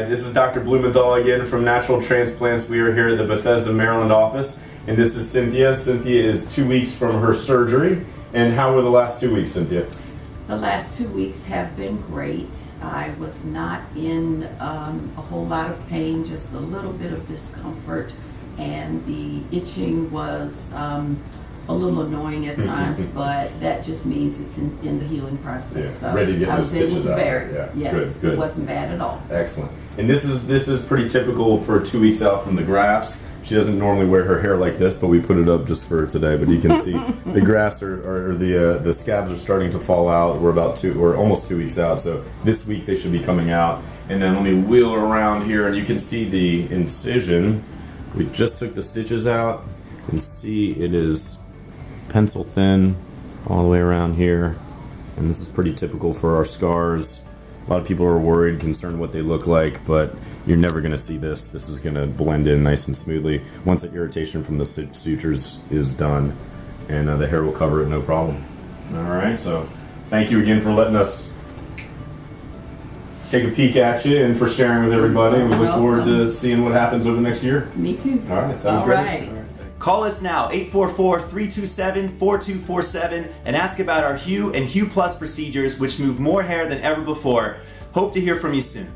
Hi, this is Dr. Blumenthal again from Natural Transplants. We are here at the Bethesda, Maryland office, and this is Cynthia. Cynthia is 2 weeks from her surgery. And how were the last 2 weeks, Cynthia? The last 2 weeks have been great. I was not in a whole lot of pain, just a little bit of discomfort, and the itching was a little annoying at times, but that just means it's in the healing process. Yeah, so ready to get those stitches out. Yeah. Yes, good. It wasn't bad at all. Excellent. And this is pretty typical for 2 weeks out from the grafts. She doesn't normally wear her hair like this, but we put it up just for today. But you can see the grafts or the scabs are starting to fall out. We're almost 2 weeks out, so this week they should be coming out. And then let me wheel around here, and you can see the incision. We just took the stitches out. You can see it is pencil thin all the way around here, and this is pretty typical for our scars. A lot of people are worried, concerned what they look like, but you're never going to see this. This is going to blend in nice and smoothly once the irritation from the sutures is done, and the hair will cover it no problem. All right, so thank you again for letting us take a peek at you and for sharing with everybody, and we look forward to seeing what happens over the next year. Me too. All right, sounds great. Right. Call us now, 844-327-4247, and ask about our Hue and Hue Plus procedures, which move more hair than ever before. Hope to hear from you soon.